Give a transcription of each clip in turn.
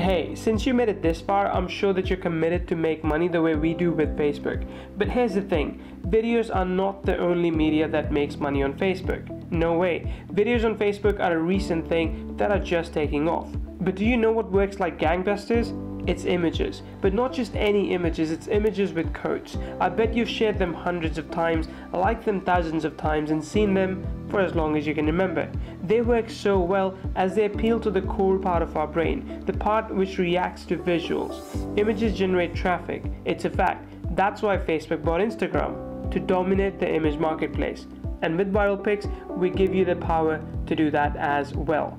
Hey, since you made it this far, I'm sure that you're committed to make money the way we do with Facebook. But here's the thing, videos are not the only media that makes money on Facebook. No way. Videos on Facebook are a recent thing that are just taking off. But do you know what works like gangbusters? It's images, but not just any images, it's images with codes. I bet you've shared them hundreds of times, liked them thousands of times, and seen them for as long as you can remember. They work so well as they appeal to the core part of our brain, the part which reacts to visuals. Images generate traffic, it's a fact. That's why Facebook bought Instagram, to dominate the image marketplace. And with ViralPics, we give you the power to do that as well.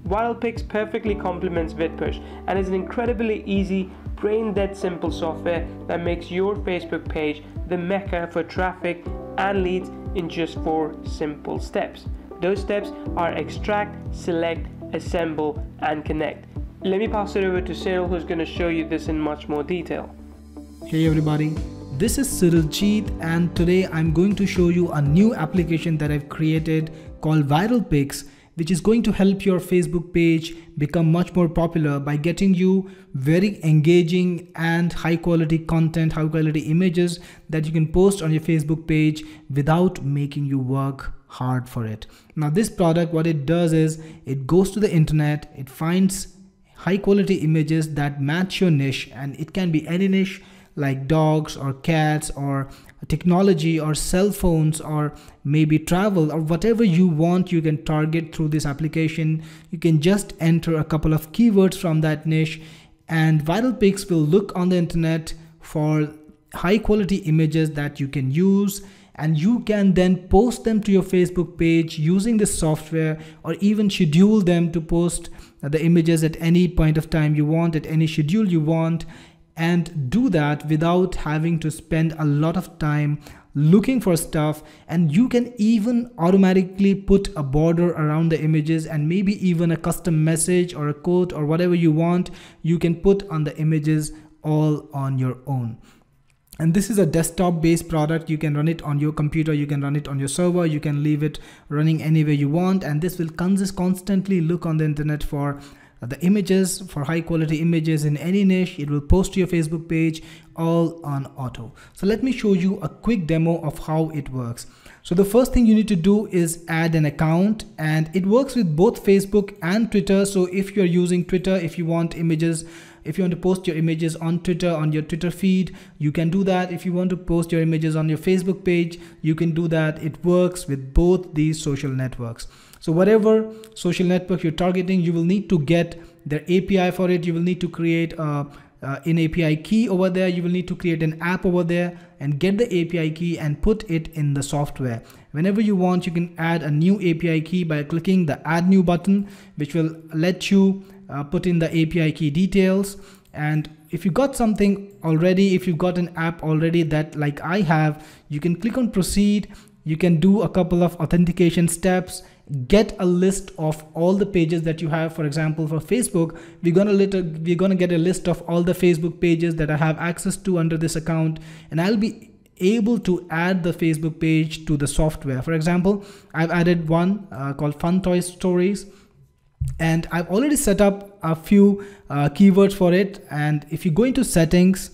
ViralPics perfectly complements VidPush and is an incredibly easy, brain-dead simple software that makes your Facebook page the mecca for traffic and leads in just 4 simple steps. Those steps are extract, select, assemble, and connect. Let me pass it over to Cyril, who's going to show you this in much more detail. Hey everybody, this is Cyriljeet, and today I'm going to show you a new application that I've created called ViralPics, which is going to help your Facebook page become much more popular by getting you very engaging and high quality content, high quality images that you can post on your Facebook page without making you work hard for it. Now this product, what it does is it goes to the internet, it finds high quality images that match your niche, and it can be any niche like dogs or cats or technology or cell phones or maybe travel or whatever you want. You can target through this application. You can just enter a couple of keywords from that niche, and ViralPics will look on the internet for high quality images that you can use, and you can then post them to your Facebook page using this software, or even schedule them to post the images at any point of time you want, at any schedule you want, and do that without having to spend a lot of time looking for stuff. And you can even automatically put a border around the images, and maybe even a custom message or a quote or whatever you want, you can put on the images all on your own. And this is a desktop based product. You can run it on your computer, you can run it on your server, you can leave it running anywhere you want, and this will constantly look on the internet for the images, for high quality images in any niche. It will post to your Facebook page all on auto. So let me show you a quick demo of how it works. So the first thing you need to do is add an account, and it works with both Facebook and Twitter. So if you're using Twitter, if you want images, if you want to post your images on Twitter, on your Twitter feed, you can do that. If you want to post your images on your Facebook page, you can do that. It works with both these social networks. So whatever social network you're targeting, you will need to get their API for it. You will need to create an API key over there. You will need to create an app over there and get the API key and put it in the software. Whenever you want, you can add a new API key by clicking the add new button, which will let you put in the API key details. And if you got something already, if you've got an app already that like I have, you can click on proceed. You can do a couple of authentication steps, get a list of all the pages that you have. For example, for Facebook, we're gonna get a list of all the Facebook pages that I have access to under this account, and I'll be able to add the Facebook page to the software. For example, I've added one called Fun Toy Stories, and I've already set up a few keywords for it. And if you go into settings,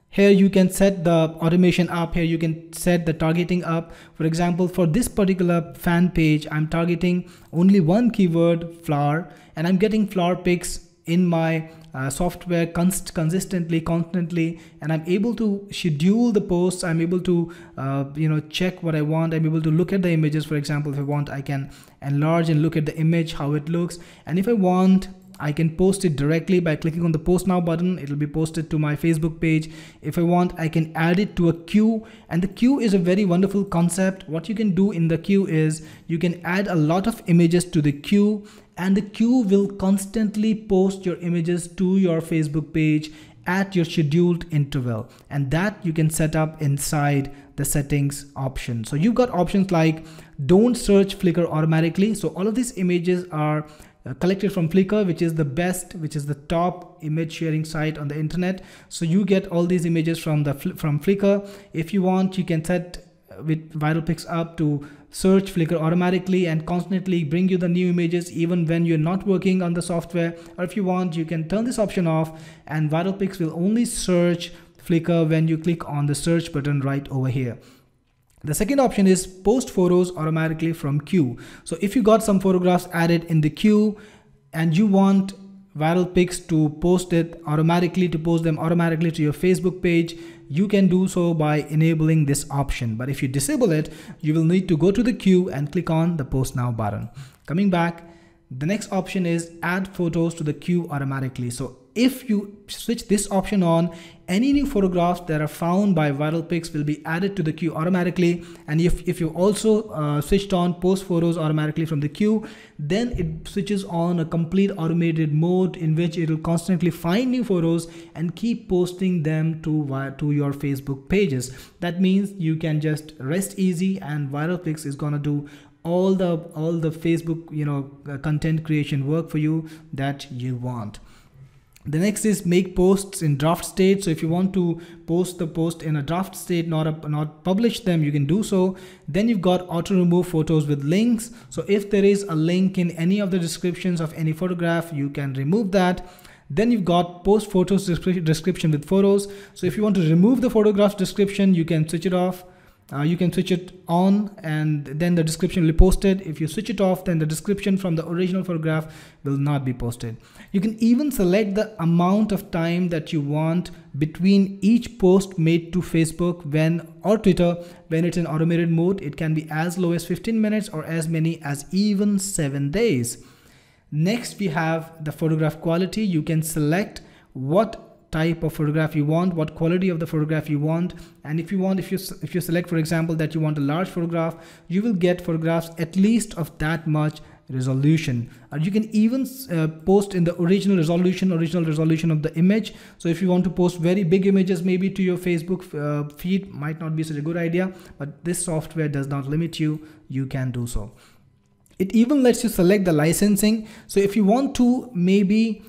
here you can set the automation up. Here you can set the targeting up. For example, for this particular fan page, I'm targeting only one keyword, flower, and I'm getting flower pics in my software constantly, and I'm able to schedule the posts. I'm able to check what I want. I'm able to look at the images. For example, if I want, I can enlarge and look at the image, how it looks. And if I want, I can post it directly by clicking on the post now button. It will be posted to my Facebook page. If I want, I can add it to a queue, and the queue is a very wonderful concept. What you can do in the queue is you can add a lot of images to the queue, and the queue will constantly post your images to your Facebook page at your scheduled interval, and that you can set up inside the settings option. So you've got options like don't search Flickr automatically. So all of these images are collected from Flickr, which is the best, which is the top image sharing site on the internet. So you get all these images from Flickr. If you want, you can set with ViralPics up to search Flickr automatically and constantly bring you the new images even when you're not working on the software. Or if you want, you can turn this option off and ViralPics will only search Flickr when you click on the search button right over here. The second option is post photos automatically from queue. So if you got some photographs added in the queue and you want ViralPics to post them automatically to your Facebook page, you can do so by enabling this option. But if you disable it, you will need to go to the queue and click on the post now button. Coming back, the next option is add photos to the queue automatically. So if you switch this option on, any new photographs that are found by ViralPics will be added to the queue automatically. And if you also switched on post photos automatically from the queue, then it switches on a complete automated mode in which it will constantly find new photos and keep posting them to your Facebook pages. That means you can just rest easy and ViralPics is gonna do all the Facebook content creation work for you that you want. The next is make posts in draft state. So if you want to post the post in a draft state, not publish them, you can do so. Then you've got auto remove photos with links. So if there is a link in any of the descriptions of any photograph, you can remove that. Then you've got post photos description with photos. So if you want to remove the photograph description, you can switch it off. You can switch it on and then the description will be posted. If you switch it off, then the description from the original photograph will not be posted. You can even select the amount of time that you want between each post made to Facebook or Twitter when it's in automated mode. It can be as low as 15 minutes or as many as even 7 days. Next, we have the photograph quality. You can select what type of photograph you want, what quality of the photograph you want, and if you select, for example, that you want a large photograph, you will get photographs at least of that much resolution. You can even post in the original resolution of the image. So if you want to post very big images maybe to your Facebook feed, might not be such a good idea, but this software does not limit you. You can do so. It even lets you select the licensing. So if you want to maybe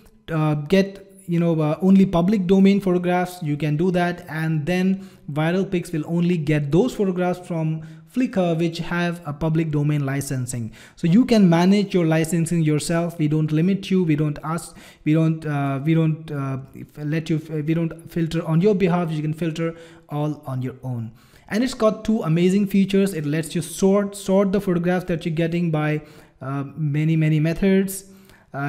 get only public domain photographs, you can do that, and then ViralPics will only get those photographs from Flickr which have a public domain licensing. So you can manage your licensing yourself. We don't limit you. We don't filter on your behalf. You can filter all on your own. And it's got two amazing features. It lets you sort the photographs that you're getting by many methods.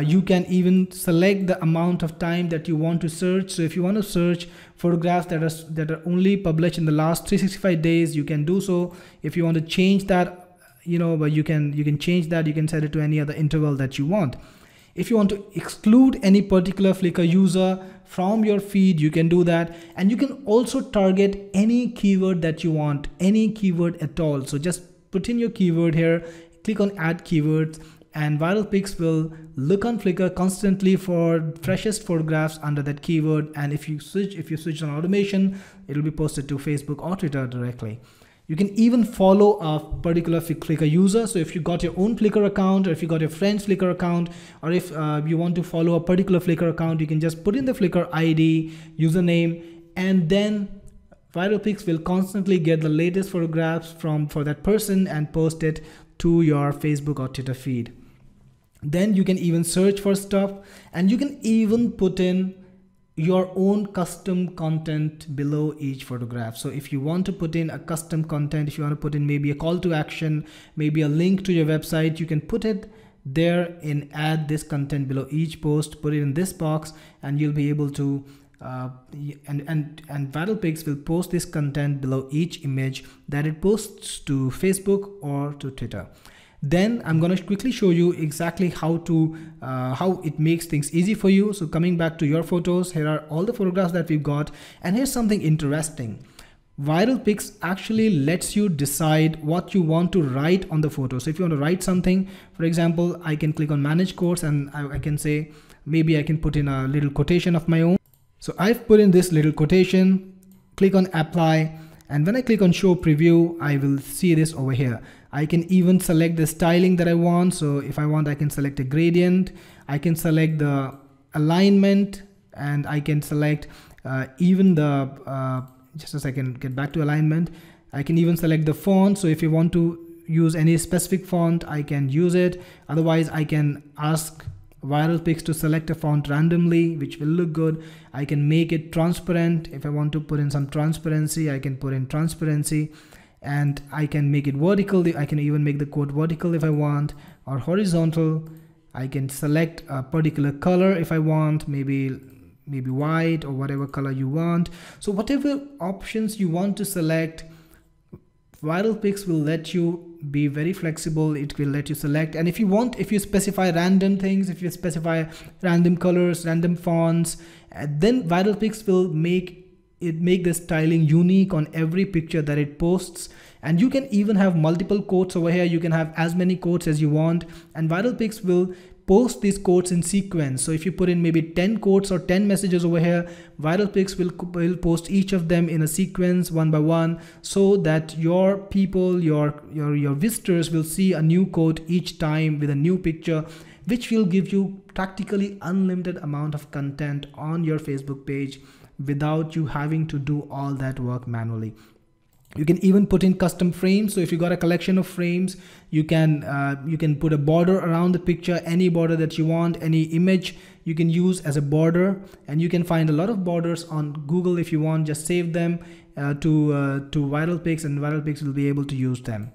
You can even select the amount of time that you want to search. So if you want to search photographs that are only published in the last 365 days, you can do so. If you want to change that, but you can change that. You can set it to any other interval that you want. If you want to exclude any particular Flickr user from your feed, you can do that. And you can also target any keyword that you want, any keyword at all. So just put in your keyword here, click on add keywords, and ViralPics will look on Flickr constantly for freshest photographs under that keyword. And if you switch on automation, it will be posted to Facebook or Twitter directly. You can even follow a particular Flickr user. So if you got your own Flickr account, or if you got your friend's Flickr account, or if you want to follow a particular Flickr account, you can just put in the Flickr ID, username, and then ViralPics will constantly get the latest photographs for that person and post it to your Facebook or Twitter feed. Then you can even search for stuff, and you can even put in your own custom content below each photograph. So if you want to put in a custom content, if you want to put in maybe a call to action, maybe a link to your website, you can put it there in add this content below each post, put it in this box, and you'll be able to and ViralPics will post this content below each image that it posts to Facebook or to Twitter. Then I'm going to quickly show you exactly how it makes things easy for you. So coming back to your photos, here are all the photographs that we've got, and here's something interesting. ViralPics actually lets you decide what you want to write on the photo. So if you want to write something, for example, I can click on manage quotes, and I can say, maybe I can put in a little quotation of my own. So I've put in this little quotation, click on apply, and when I click on show preview, I will see this over here. I can even select the styling that I want. So if I want, I can select a gradient, I can select the alignment, and I can select even the, just a second, get back to alignment. I can even select the font. So if you want to, use any specific font, I can use it. Otherwise, I can ask ViralPics to select a font randomly, which will look good. I can make it transparent. If I want to put in some transparency, I can put in transparency, and I can make it vertical. I can even make the quote vertical if I want, or horizontal. I can select a particular color if I want, maybe white or whatever color you want. So whatever options you want to select, ViralPics will let you be very flexible. It will let you select, and if you specify random things, if you specify random colors, random fonts, then ViralPics will make the styling unique on every picture that it posts. And you can even have multiple quotes over here. You can have as many quotes as you want, and ViralPics will post these quotes in sequence. So if you put in maybe 10 quotes or 10 messages over here, ViralPics will post each of them in a sequence one by one, so that your people, your visitors will see a new quote each time with a new picture, which will give you practically unlimited amount of content on your Facebook page without you having to do all that work manually. You can even put in custom frames. So if you got a collection of frames, you can put a border around the picture, any border that you want, any image you can use as a border, and you can find a lot of borders on Google. If you want, just save them to ViralPics, and ViralPics will be able to use them.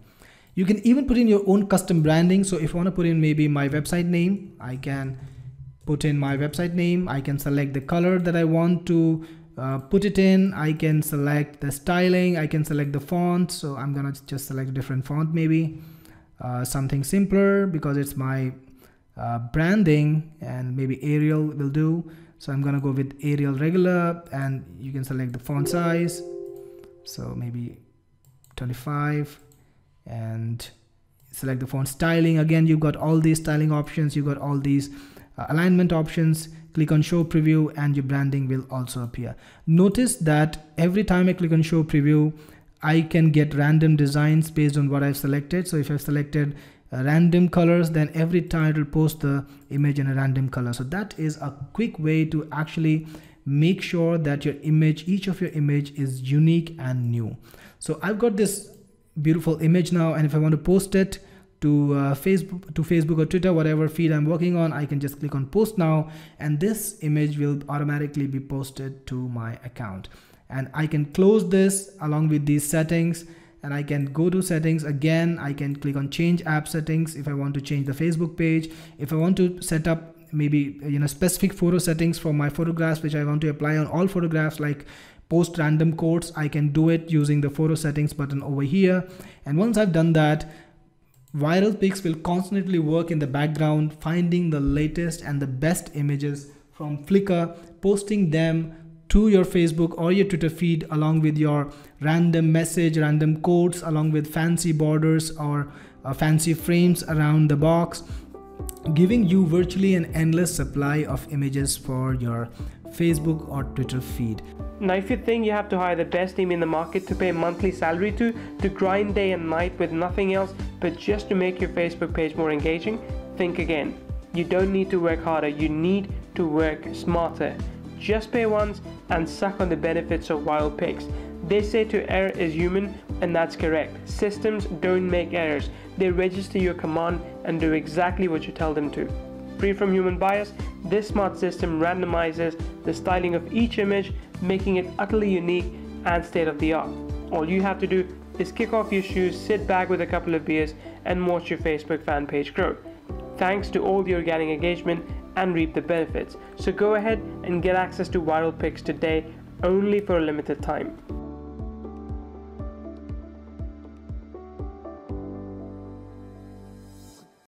You can even put in your own custom branding. So if you want to put in maybe my website name, I can put in my website name. I can select the color that I want to put it in. I can select the styling, I can select the font. So I'm gonna just select a different font, maybe something simpler because it's my branding, and maybe Arial will do. So I'm gonna go with Arial regular, and you can select the font size, so maybe 25, and select the font styling. Again, you've got all these styling options, you've got all these alignment options. Click on show preview and your branding will also appear. Notice that every time I click on show preview, I can get random designs based on what I've selected. So if I've selected random colors, then every time it will post the image in a random color. So that is a quick way to actually make sure that your image, each of your image is unique and new. So I've got this beautiful image now, and if I want to post it to Facebook or Twitter, whatever feed I'm working on, I can just click on post now, and this image will automatically be posted to my account. And I can close this along with these settings, and I can go to settings again. I can click on change app settings if I want to change the Facebook page. If I want to set up maybe specific photo settings for my photographs, which I want to apply on all photographs, like post random quotes, I can do it using the photo settings button over here. And once I've done that, ViralPics will constantly work in the background, finding the latest and the best images from Flickr, posting them to your Facebook or your Twitter feed, along with your random message, random quotes, along with fancy borders or fancy frames around the box, giving you virtually an endless supply of images for your Facebook or Twitter feed. Now, if you think you have to hire the best team in the market to pay monthly salary to grind day and night with nothing else but just to make your Facebook page more engaging, think again. You don't need to work harder, you need to work smarter. Just pay once and suck on the benefits of ViralPics. They say to err is human, and that's correct. Systems don't make errors. They register your command and do exactly what you tell them to. Free from human bias, this smart system randomizes the styling of each image, making it utterly unique and state-of-the-art. All you have to do is kick off your shoes, sit back with a couple of beers, and watch your Facebook fan page grow. Thanks to all the organic engagement, and reap the benefits. So go ahead and get access to ViralPics today, only for a limited time.